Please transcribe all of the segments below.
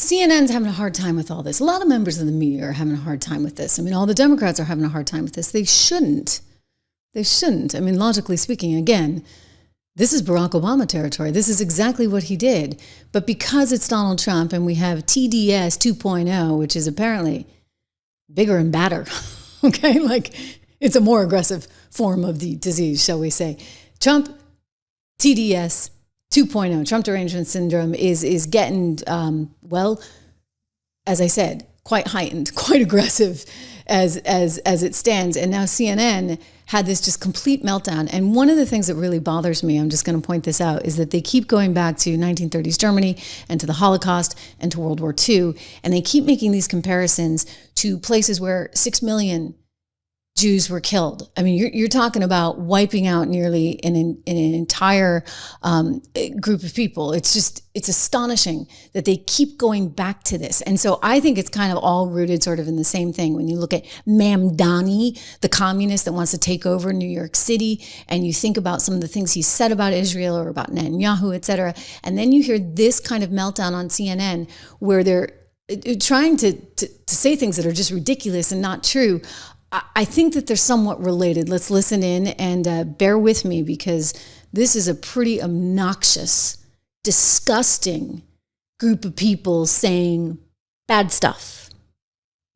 CNN's having a hard time with all this. A lot of members of the media are having a hard time with this. I mean, all the Democrats are having a hard time with this. They shouldn't. They shouldn't. I mean, logically speaking, again, this is Barack Obama territory. This is exactly what he did. But because it's Donald Trump and we have TDS 2.0, which is apparently bigger and badder, okay? Like, it's a more aggressive form of the disease, shall we say. Trump, TDS 2.0, Trump derangement syndrome is getting, well, as I said, quite heightened, quite aggressive as it stands. And now CNN had this just complete meltdown. And one of the things that really bothers me, I'm just going to point this out, is that they keep going back to 1930s Germany and to the Holocaust and to World War II. And they keep making these comparisons to places where 6 million Jews were killed. I mean, you're talking about wiping out nearly an entire group of people. It's astonishing that they keep going back to this. And so I think it's kind of all rooted sort of in the same thing. When you look at Mamdani, the communist that wants to take over New York City, and you think about some of the things he said about Israel or about Netanyahu, et cetera, and then you hear this kind of meltdown on CNN where they're trying to say things that are just ridiculous and not true. I think that they're somewhat related. Let's listen in and bear with me, because this is a pretty obnoxious, disgusting group of people saying bad stuff.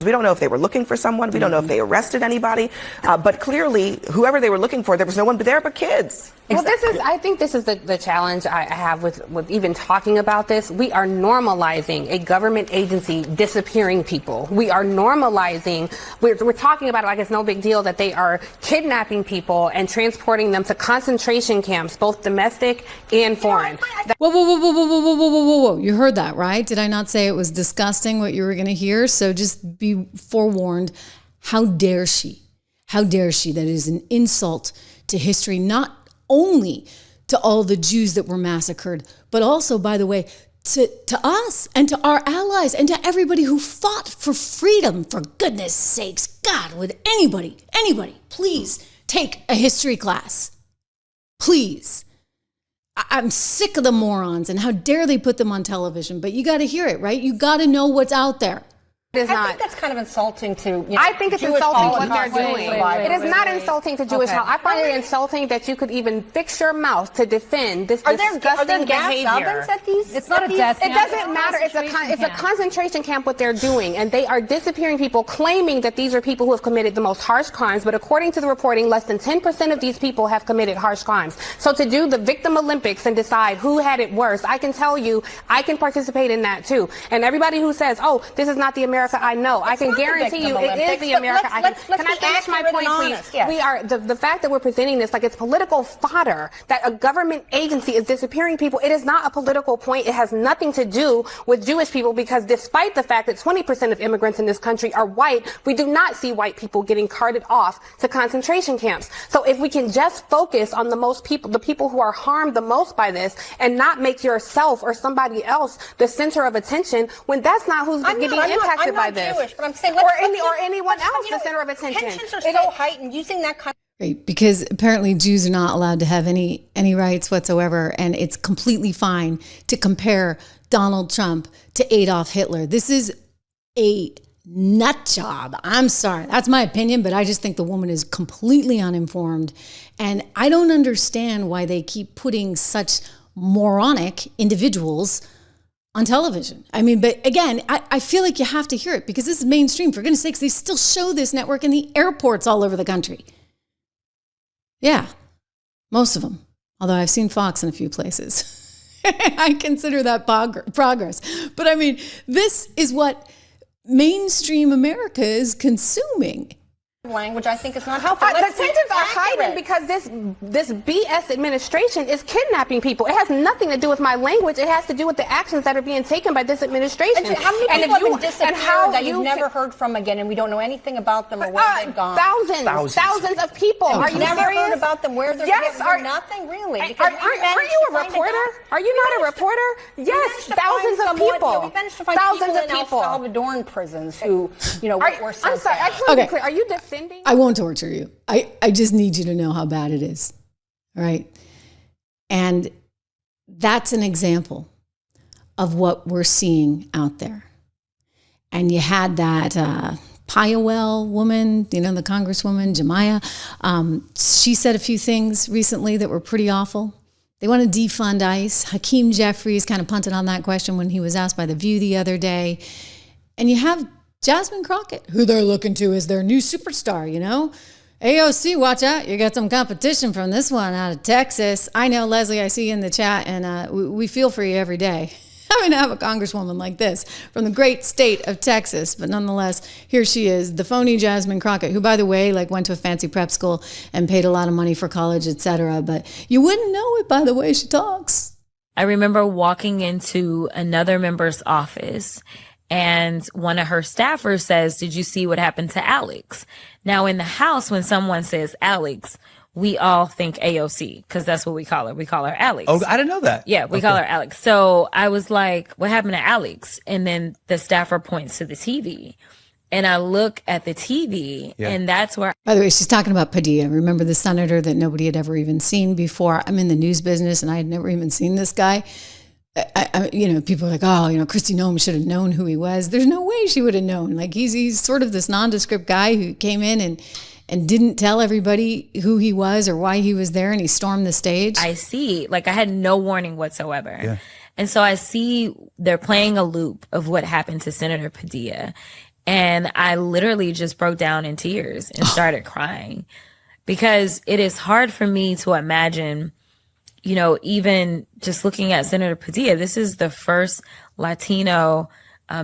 We don't know if they were looking for someone. We don't know if they arrested anybody. But clearly, whoever they were looking for, there was no one there but kids. Well, I think this is the challenge I have with even talking about this. We are normalizing a government agency disappearing people. We are normalizing, we're talking about it like it's no big deal that they are kidnapping people and transporting them to concentration camps, both domestic and foreign. Whoa. You heard that, right? Did I not say it was disgusting what you were going to hear? So just be forewarned. How dare she? How dare she? That is an insult to history, not only to all the Jews that were massacred, but also, by the way, to us and to our allies and to everybody who fought for freedom, for goodness sakes. God, would anybody, please take a history class? Please. I'm sick of the morons, and how dare they put them on television, but you got to hear it, right? You got to know what's out there. I think that's kind of insulting to, I think it's Jewish insulting what they're Holocaust doing. survivors. It is not insulting to Jewish Holocaust. I find it insulting that you could even fix your mouth to defend this disgusting behavior. Ovens at these? It's not a death camp. It doesn't matter. It's a concentration camp what they're doing, and they are disappearing people, claiming that these are people who have committed the most harsh crimes. But according to the reporting, less than 10% of these people have committed harsh crimes. So to do the victim Olympics and decide who had it worse, I can tell you, I can participate in that too. And everybody who says, "Oh, this is not the America I know," I can guarantee you it is the America. Can I finish my point, please? Yes. We are the fact that we're presenting this like it's political fodder, that a government agency is disappearing people. It is not a political point. It has nothing to do with Jewish people, because despite the fact that 20% of immigrants in this country are white, we do not see white people getting carted off to concentration camps. So if we can just focus on the people who are harmed the most by this, and not make yourself or somebody else the center of attention, when that's not who's getting impacted by this. Jewish, but I'm saying, or anyone else the center of attention. Tensions are so heightened using that kind of... Right, because apparently Jews are not allowed to have any rights whatsoever, and it's completely fine to compare Donald Trump to Adolf Hitler. This is a nut job. I'm sorry, that's my opinion, but I just think the woman is completely uninformed, and I don't understand why they keep putting such moronic individuals on television. I mean, but again, I feel like you have to hear it, because this is mainstream. For goodness sakes, they still show this network in the airports all over the country. Yeah, most of them. Although I've seen Fox in a few places. I consider that progress. But I mean, this is what mainstream America is consuming. Language, I think, is not helpful. The tensions are heightened because this BS administration is kidnapping people. It has nothing to do with my language. It has to do with the actions that are being taken by this administration. And how many people have been disappeared that you've never heard from again, and we don't know anything about them or where they've gone? Thousands of people. Are you never serious? heard about them? Where they're going? Nothing really. Are you a reporter? Are you not a reporter? Yes, thousands of people. We managed to find thousands of people in people. El Salvadoran prisons who, were sent I'm sorry. there. I just want to be clear. Are you defending? I won't torture you. I just need you to know how bad it is. All right. And that's an example of what we're seeing out there. And you had that Piawell woman, the Congresswoman, Jemiah. She said a few things recently that were pretty awful. They want to defund ICE. Hakeem Jeffries kind of punted on that question when he was asked by The View the other day. And you have Jasmine Crockett, who they're looking to as their new superstar, AOC, watch out. You got some competition from this one out of Texas. I know, Leslie, I see you in the chat, and we feel for you every day. Having to have a congresswoman like this from the great state of Texas. But nonetheless, here she is, the phony Jasmine Crockett, who, by the way, went to a fancy prep school and paid a lot of money for college, etc. But you wouldn't know it by the way she talks. I remember walking into another member's office, and one of her staffers says, "Did you see what happened to Alex?" Now, in the House, when someone says Alex, we all think AOC, because that's what we call her. We call her Alex. Oh, I didn't know that. Yeah, we call her Alex. So I was like, what happened to Alex? And then the staffer points to the TV. And I look at the TV, and that's where... By the way, she's talking about Padilla. Remember the senator that nobody had ever even seen before? I'm in the news business, and I had never even seen this guy. People are like, Kristi Noem should have known who he was. There's no way she would have known. He's sort of this nondescript guy who came in and didn't tell everybody who he was or why he was there, and he stormed the stage. I see. I had no warning whatsoever. Yeah. And so I see they're playing a loop of what happened to Senator Padilla. And I literally just broke down in tears and started crying, because it is hard for me to imagine, even just looking at Senator Padilla, this is the first Latino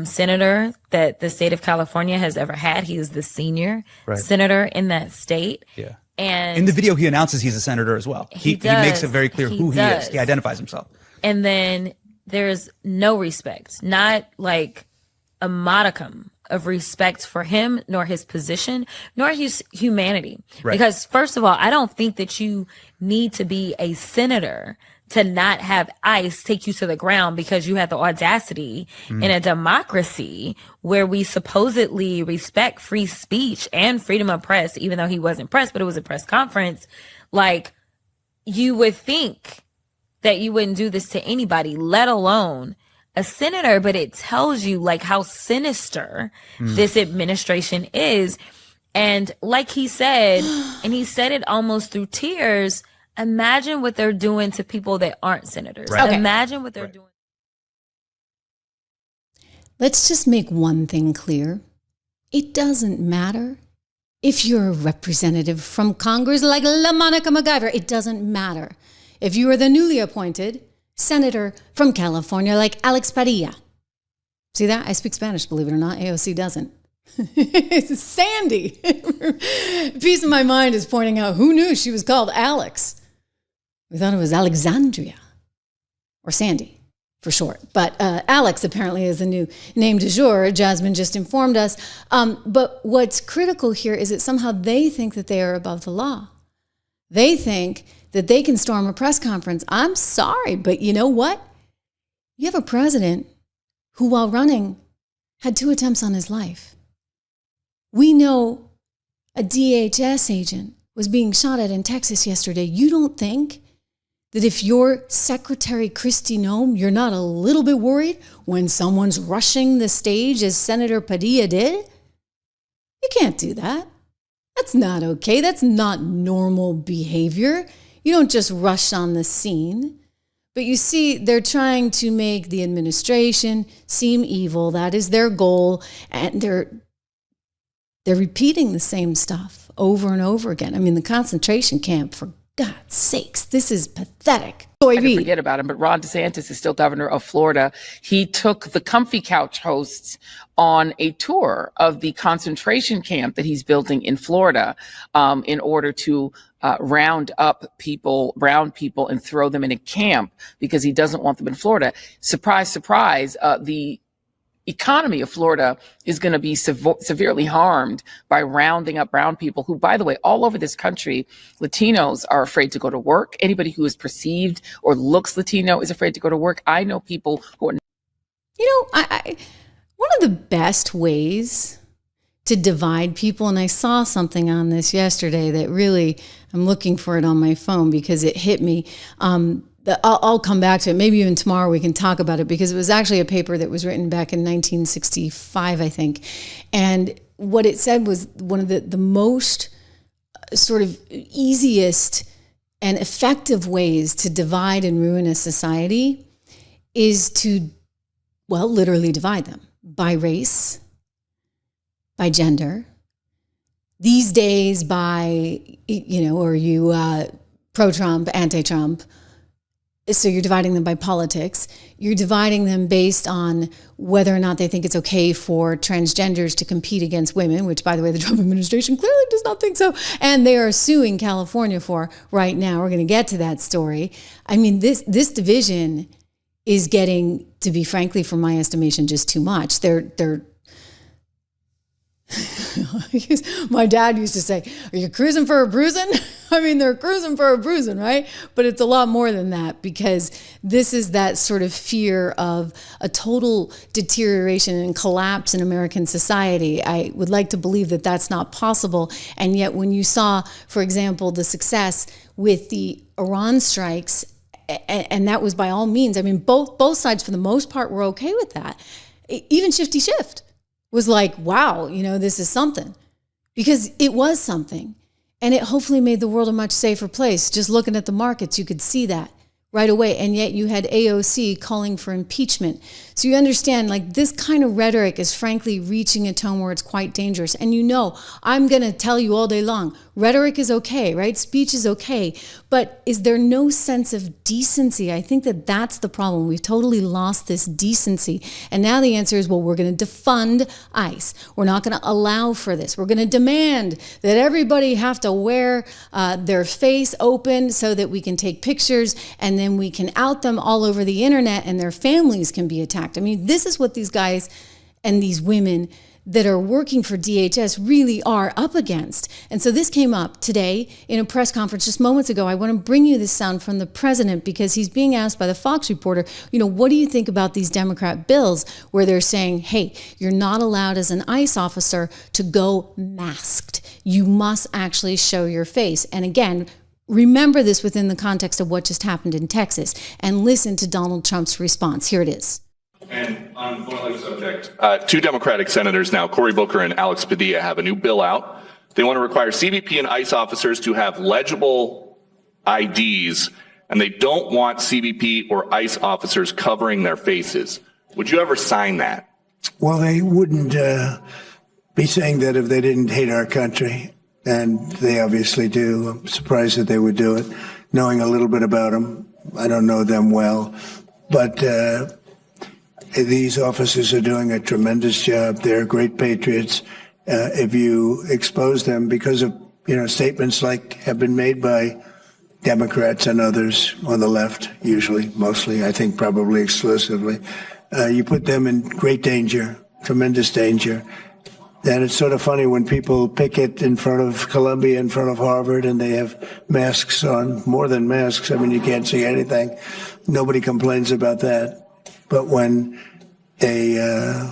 senator that the state of California has ever had. He is the senior senator in that state. Yeah. And in the video, he announces he's a senator as well. He makes it very clear who he is. He identifies himself. And then there's no respect, not a modicum of respect for him, nor his position, nor his humanity. Right. Because first of all, I don't think that you need to be a senator to not have ICE take you to the ground because you had the audacity in a democracy where we supposedly respect free speech and freedom of press, even though he wasn't press, but it was a press conference. You would think that you wouldn't do this to anybody, let alone a senator, but it tells you how sinister this administration is. And like he said, and he said it almost through tears, imagine what they're doing to people that aren't senators. Right. Okay. Imagine what they're doing. Let's just make one thing clear. It doesn't matter if you're a representative from Congress like LaMonica MacGyver. It doesn't matter if you are the newly appointed senator from California like Alex Padilla. See that? I speak Spanish, believe it or not. AOC doesn't. It's Sandy. Piece of my mind is pointing out, who knew she was called Alex? We thought it was Alexandria or Sandy for short. But Alex apparently is the new name du jour. Jasmine just informed us. But what's critical here is that somehow they think that they are above the law. They think that they can storm a press conference. I'm sorry, but you know what? You have a president who, while running, had 2 attempts on his life. We know a DHS agent was being shot at in Texas yesterday. You don't think that if you're Secretary Kristi Noem, you're not a little bit worried when someone's rushing the stage as Senator Padilla did? You can't do that. That's not okay. That's not normal behavior. You don't just rush on the scene. But you see, they're trying to make the administration seem evil. That is their goal. And they're repeating the same stuff over and over again. I mean, the concentration camp, for God's sakes, this is pathetic. I can forget about him, but Ron DeSantis is still governor of Florida. He took the Comfy Couch hosts on a tour of the concentration camp that he's building in Florida in order to round up brown people, and throw them in a camp because he doesn't want them in Florida. Surprise, surprise, the economy of Florida is going to be severely harmed by rounding up brown people who, by the way, all over this country, Latinos are afraid to go to work. Anybody who is perceived or looks Latino is afraid to go to work. I know people who are... I one of the best ways to divide people, and I saw something on this yesterday that really, I'm looking for it on my phone because it hit me. I'll come back to it. Maybe even tomorrow we can talk about it, because it was actually a paper that was written back in 1965, I think. And what it said was one of the most sort of easiest and effective ways to divide and ruin a society is to, well, literally divide them by race, by gender. These days by, are you pro-Trump, anti-Trump? So you're dividing them by politics. You're dividing them based on whether or not they think it's okay for transgenders to compete against women, which, by the way, the Trump administration clearly does not think so. And they are suing California for right now. We're going to get to that story. I mean, this division is getting to be, frankly, from my estimation, just too much. They're my dad used to say, are you cruising for a bruising? I mean, they're cruising for a bruising, right? But it's a lot more than that, because this is that sort of fear of a total deterioration and collapse in American society. I would like to believe that that's not possible. And yet when you saw, for example, the success with the Iran strikes, and that was by all means, I mean, both sides for the most part were okay with that. Even Shifty Shift was like, wow, this is something, because it was something. And it hopefully made the world a much safer place. Just looking at the markets, you could see that right away. And yet you had AOC calling for impeachment. So you understand, like, this kind of rhetoric is frankly reaching a tone where it's quite dangerous. And I'm going to tell you all day long, rhetoric is okay, right? Speech is okay. But is there no sense of decency? I think that that's the problem. We've totally lost this decency. And now the answer is, well, we're going to defund ICE. We're not going to allow for this. We're going to demand that everybody have to wear their face open so that we can take pictures, and then we can out them all over the internet, and their families can be attacked. I mean, this is what these guys and these women that are working for DHS really are up against. And so this came up today in a press conference just moments ago. I want to bring you this sound from the president, because he's being asked by the Fox reporter, what do you think about these Democrat bills where they're saying, hey, you're not allowed as an ICE officer to go masked. You must actually show your face. And again, remember this within the context of what just happened in Texas, and listen to Donald Trump's response. Here it is. And on a other subject, two Democratic senators now, Cory Booker and Alex Padilla, have a new bill out. They want to require CBP and ICE officers to have legible IDs, and they don't want CBP or ICE officers covering their faces. Would you ever sign that? Well, they wouldn't be saying that if they didn't hate our country, and they obviously do. I'm surprised that they would do it, knowing a little bit about them. I don't know them well, but these officers are doing a tremendous job. They're great patriots. If you expose them because of, statements like have been made by Democrats and others on the left, usually, mostly, I think probably exclusively, you put them in great danger, tremendous danger. And it's sort of funny when people picket in front of Columbia, in front of Harvard, and they have masks on, more than masks. I mean, you can't see anything. Nobody complains about that. But when a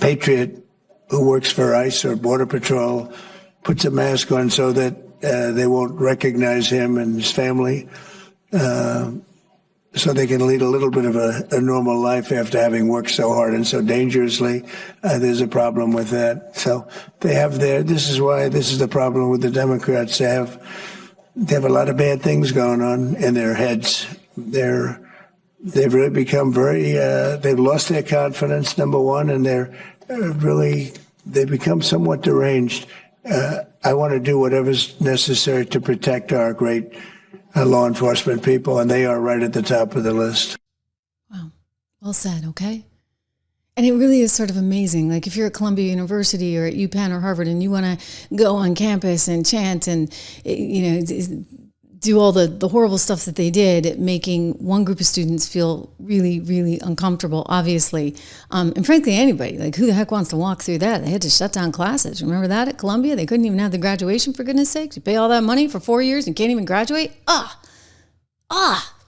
patriot who works for ICE or Border Patrol puts a mask on so that they won't recognize him and his family, so they can lead a little bit of a normal life after having worked so hard and so dangerously, there's a problem with that. So they have this is the problem with the Democrats. They have a lot of bad things going on in their heads. They've really become they've lost their confidence, number one, and they've become somewhat deranged. I want to do whatever's necessary to protect our great law enforcement people, and they are right at the top of the list. Wow. Well said, okay? And it really is sort of amazing. Like if you're at Columbia University or at UPenn or Harvard and you want to go on campus and chant and, do all the horrible stuff that they did, making one group of students feel really, really uncomfortable, obviously. And frankly, anybody, like who the heck wants to walk through that? They had to shut down classes. Remember that at Columbia? They couldn't even have the graduation, for goodness sakes. You pay all that money for 4 years and can't even graduate?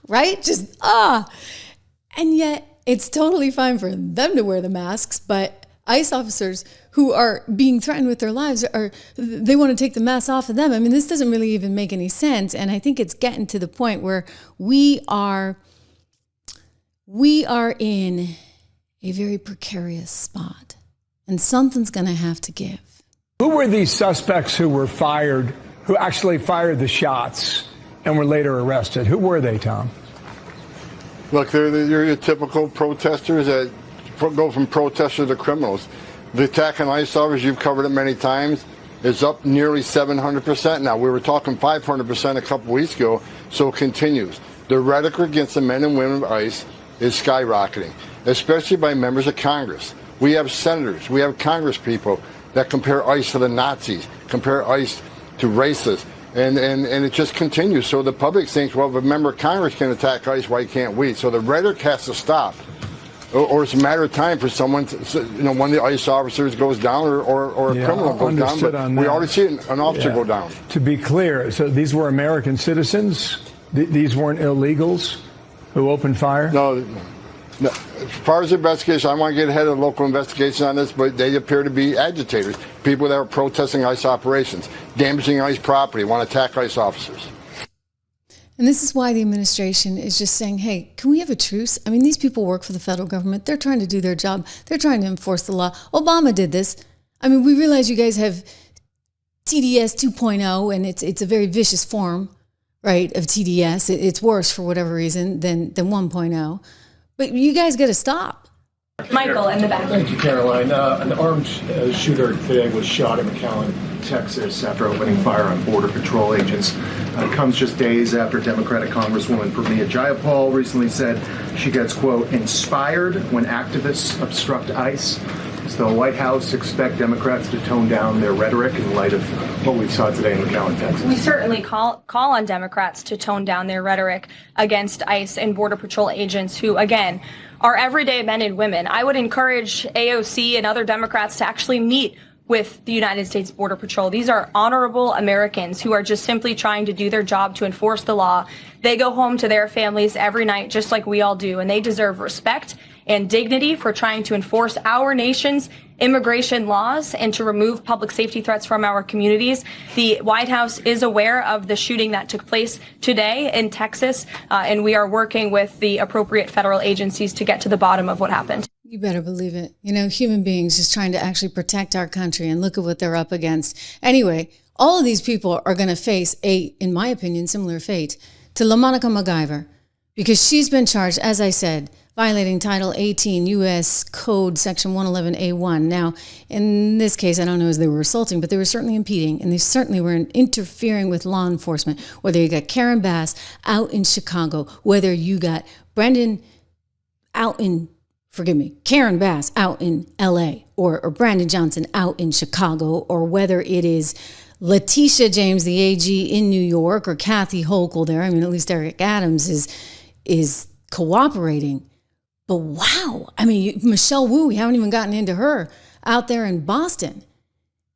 Right? Just. And yet it's totally fine for them to wear the masks, but ICE officers who are being threatened with their lives they want to take the mask off of them. I mean, this doesn't really even make any sense. And I think it's getting to the point where we are in a very precarious spot, and something's going to have to give. Who were these suspects who were fired, who actually fired the shots and were later arrested? Who were they, Tom? Look, they're your typical protesters that go from protesters to criminals. The attack on ICE officers, you've covered it many times, is up nearly 700% now. We were talking 500% a couple weeks ago, so it continues. The rhetoric against the men and women of ICE is skyrocketing, especially by members of Congress. We have senators, we have Congress people that compare ICE to the Nazis, compare ICE to racists, and it just continues. So the public thinks, well, if a member of Congress can attack ICE, why can't we? So the rhetoric has to stop. Or it's a matter of time for someone to, one of the ICE officers goes down or a criminal goes down. But we already see an officer go down. To be clear, so these were American citizens? These weren't illegals who opened fire? No. As far as the investigation, I want to get ahead of the local investigation on this, but they appear to be agitators, people that are protesting ICE operations, damaging ICE property, want to attack ICE officers. And this is why the administration is just saying, hey, can we have a truce? I mean, these people work for the federal government. They're trying to do their job. They're trying to enforce the law. Obama did this. I mean, we realize you guys have TDS 2.0, and it's a very vicious form, right, of TDS. It's worse for whatever reason than 1.0. But you guys got to stop. Michael in the back. Thank you, Caroline. An armed shooter today was shot in McAllen, Texas, after opening fire on Border Patrol agents. It comes just days after Democratic Congresswoman Pramila Jayapal recently said she gets, quote, inspired when activists obstruct ICE. Does the White House expect Democrats to tone down their rhetoric in light of what we saw today in McAllen, Texas? We certainly call on Democrats to tone down their rhetoric against ICE and Border Patrol agents who, again, are everyday men and women. I would encourage AOC and other Democrats to actually meet with the United States Border Patrol. These are honorable Americans who are just simply trying to do their job to enforce the law. They go home to their families every night, just like we all do, and they deserve respect and dignity for trying to enforce our nation's immigration laws and to remove public safety threats from our communities. The White House is aware of the shooting that took place today in Texas, and we are working with the appropriate federal agencies to get to the bottom of what happened. You better believe it. Human beings just trying to actually protect our country, and look at what they're up against. Anyway, all of these people are going to face in my opinion, similar fate to LaMonica MacGyver, because she's been charged, as I said, violating Title 18 U.S. Code Section 111A1. Now, in this case, I don't know as they were assaulting, but they were certainly impeding, and they certainly were interfering with law enforcement. Whether you got Karen Bass out in Chicago, whether you got Karen Bass out in L.A., or Brandon Johnson out in Chicago, or whether it is Letitia James, the AG in New York, or Kathy Hochul there. I mean, at least Eric Adams is cooperating. But wow, I mean, Michelle Wu, we haven't even gotten into her out there in Boston.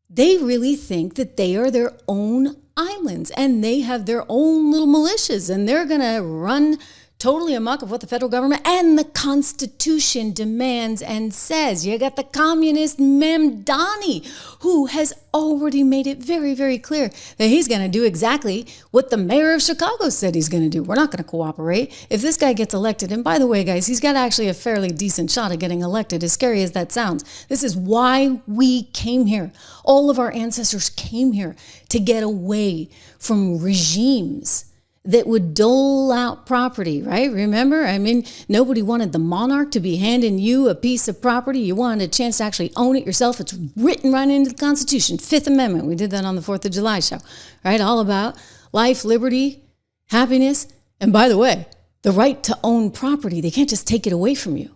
They really think that they are their own islands, and they have their own little militias, and they're going to run totally amok of what the federal government and the Constitution demands and says. You got the communist Mamdani, who has already made it very, very clear that he's going to do exactly what the mayor of Chicago said he's going to do. We're not going to cooperate. If this guy gets elected, and by the way, guys, he's got actually a fairly decent shot at getting elected, as scary as that sounds. This is why we came here. All of our ancestors came here to get away from regimes that would dole out property, right? Remember? I mean, nobody wanted the monarch to be handing you a piece of property. You wanted a chance to actually own it yourself. It's written right into the Constitution, Fifth Amendment. We did that on the 4th of July show, right? All about life, liberty, happiness, and by the way, the right to own property. They can't just take it away from you.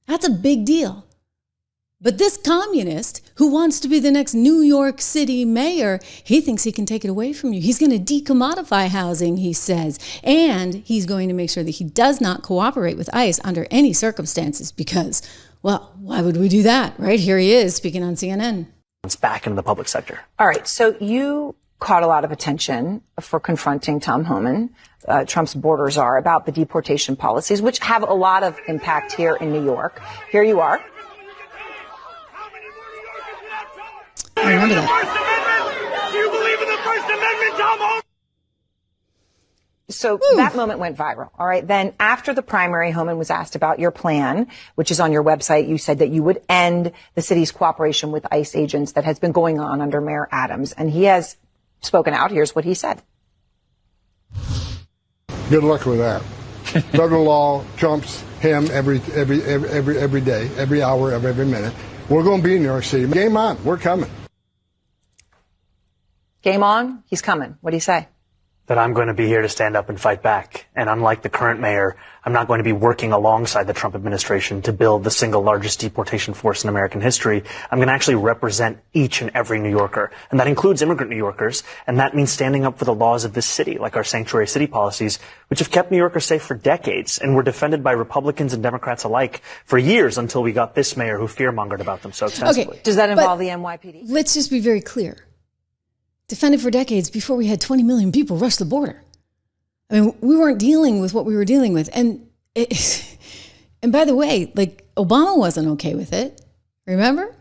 That's a big deal. But this communist who wants to be the next New York City mayor, he thinks he can take it away from you. He's going to decommodify housing, he says. And he's going to make sure that he does not cooperate with ICE under any circumstances because, well, why would we do that, right? Here he is speaking on CNN. It's back into the public sector. All right. So you caught a lot of attention for confronting Tom Homan, Trump's border czar, about the deportation policies, which have a lot of impact here in New York. Here you are. remember that. Do you believe in the First Amendment, Tom Homan? So that moment went viral. All right. Then after the primary, Homan was asked about your plan, which is on your website. You said that you would end the city's cooperation with ICE agents that has been going on under Mayor Adams. And he has spoken out. Here's what he said. Good luck with that. Federal law trumps him every day, every hour of every minute. We're going to be in New York City. Game on. We're coming. Game on. He's coming. What do you say? That I'm going to be here to stand up and fight back. And unlike the current mayor, I'm not going to be working alongside the Trump administration to build the single largest deportation force in American history. I'm going to actually represent each and every New Yorker. And that includes immigrant New Yorkers. And that means standing up for the laws of this city, like our sanctuary city policies, which have kept New Yorkers safe for decades and were defended by Republicans and Democrats alike for years until we got this mayor who fear-mongered about them so extensively. Okay. Does that involve the NYPD? Let's just be very clear. Defended for decades before we had 20 million people rush the border. I mean, we weren't dealing with what we were dealing with. And by the way, like, Obama wasn't okay with it. Remember?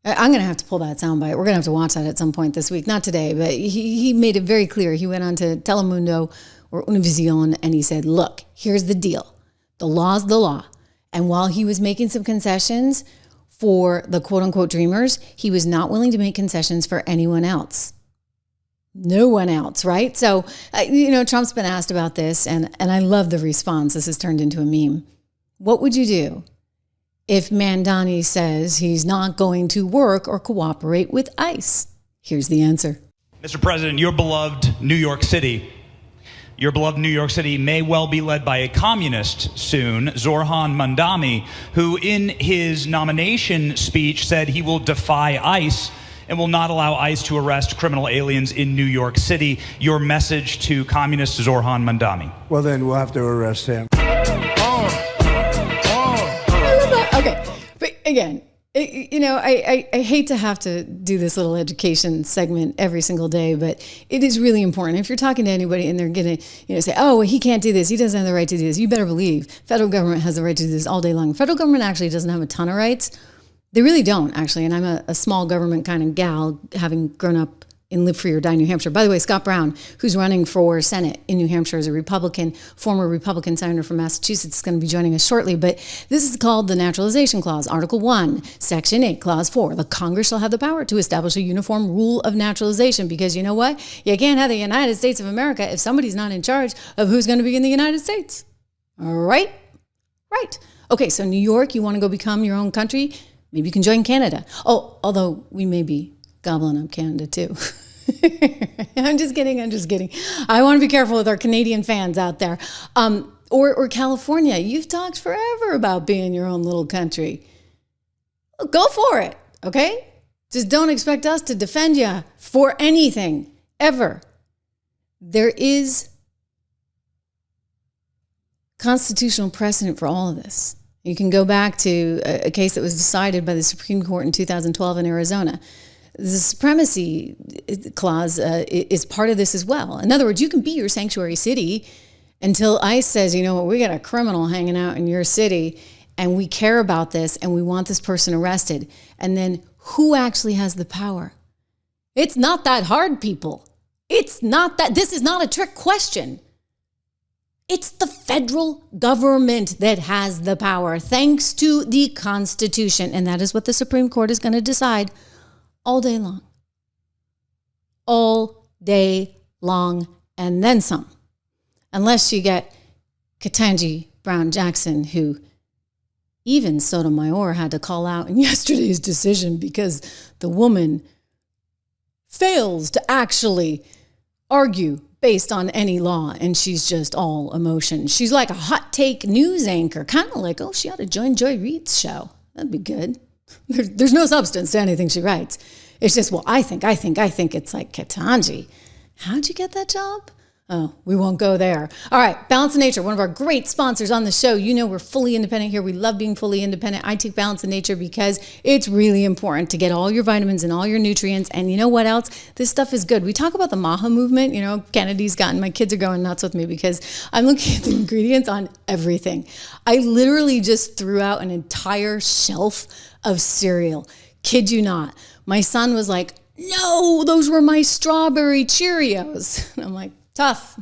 I'm going to have to pull that soundbite. We're going to have to watch that at some point this week. Not today, but he made it very clear. He went on to Telemundo or Univision and he said, look, here's the deal. The law's the law. And while he was making some concessions for the quote unquote dreamers, he was not willing to make concessions for anyone else. No one else, right? So, Trump's been asked about this and I love the response. This has turned into a meme. What would you do if Mandani says he's not going to work or cooperate with ICE? Here's the answer. Mr. President, your beloved New York City may well be led by a communist soon, Zoran Mandami, who in his nomination speech said he will defy ICE and will not allow ICE to arrest criminal aliens in New York City. Your message to communist Zoran Mandami. Well, then we'll have to arrest him. Okay, but again, I hate to have to do this little education segment every single day, but it is really important. If you're talking to anybody and they're going to, say, oh, well, he can't do this, he doesn't have the right to do this, you better believe federal government has the right to do this all day long. Federal government actually doesn't have a ton of rights. They really don't, actually. And I'm a small government kind of gal, having grown up in Live Free or Die, New Hampshire. By the way, Scott Brown, who's running for Senate in New Hampshire as a Republican, former Republican senator from Massachusetts, is going to be joining us shortly. But this is called the Naturalization Clause, Article 1, Section 8, Clause 4. The Congress shall have the power to establish a uniform rule of naturalization. Because you know what? You can't have the United States of America if somebody's not in charge of who's going to be in the United States. All right? Right. Okay, so New York, you want to go become your own country? Maybe you can join Canada. Oh, although we may be gobbling up Canada too. I'm just kidding. I want to be careful with our Canadian fans out there. Or California. You've talked forever about being your own little country. Go for it, okay? Just don't expect us to defend you for anything, ever. There is constitutional precedent for all of this. You can go back to a case that was decided by the Supreme Court in 2012 in Arizona. The supremacy clause is part of this as well. In other words, you can be your sanctuary city until ICE says, you know what, we got a criminal hanging out in your city and we care about this and we want this person arrested. And then who actually has the power? It's not that hard, people. It's not that. This is not a trick question. It's the federal government that has the power, thanks to the Constitution. And that is what the Supreme Court is going to decide all day long. All day long, and then some. Unless you get Ketanji Brown Jackson, who even Sotomayor had to call out in yesterday's decision because the woman fails to actually argue based on any law, and she's just all emotion. She's like a hot take news anchor, kind of like, oh, she ought to join Joy Reid's show. That'd be good. There's no substance to anything she writes. It's just, well, I think. It's like, Ketanji, how'd you get that job? Oh, we won't go there. All right, Balance of Nature, one of our great sponsors on the show. You know we're fully independent here. We love being fully independent. I take Balance of Nature because it's really important to get all your vitamins and all your nutrients. And you know what else? This stuff is good. We talk about the MAHA movement. You know, Kennedy's gotten, my kids are going nuts with me because I'm looking at the ingredients on everything. I literally just threw out an entire shelf of cereal. Kid you not. My son was like, no, those were my strawberry Cheerios. And I'm like, tough.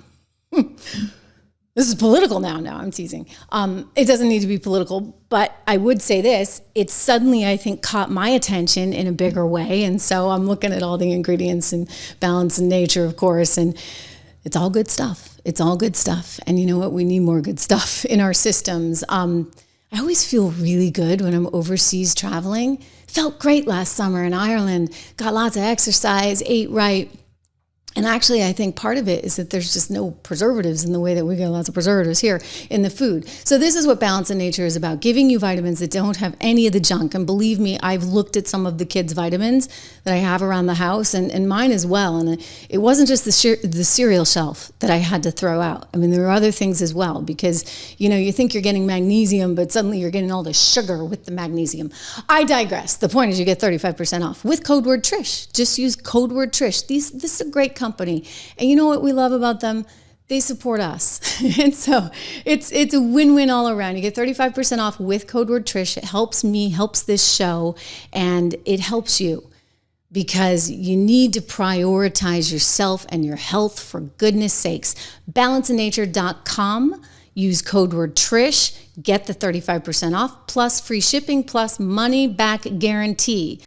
This is political now. No, I'm teasing. It doesn't need to be political, but I would say this. It suddenly, I think, caught my attention in a bigger way. And so I'm looking at all the ingredients and balance and nature, of course, and it's all good stuff. It's all good stuff. And you know what? We need more good stuff in our systems. I always feel really good when I'm overseas traveling. Felt great last summer in Ireland. Got lots of exercise, ate right. And actually, I think part of it is that there's just no preservatives in the way that we get lots of preservatives here in the food. So this is what Balance in Nature is about, giving you vitamins that don't have any of the junk. And believe me, I've looked at some of the kids' vitamins that I have around the house and mine as well. And it wasn't just the cereal shelf that I had to throw out. I mean, there are other things as well because, you know, you think you're getting magnesium, but suddenly you're getting all the sugar with the magnesium. I digress. The point is you get 35% off with code word Trish. Just use code word Trish. This is a great company. And you know what we love about them? They support us. And so it's a win-win all around. You get 35% off with code word Trish. It helps me, helps this show, and it helps you because you need to prioritize yourself and your health for goodness sakes. Balanceinnature.com. Use code word Trish. Get the 35% off plus free shipping plus money back guarantee.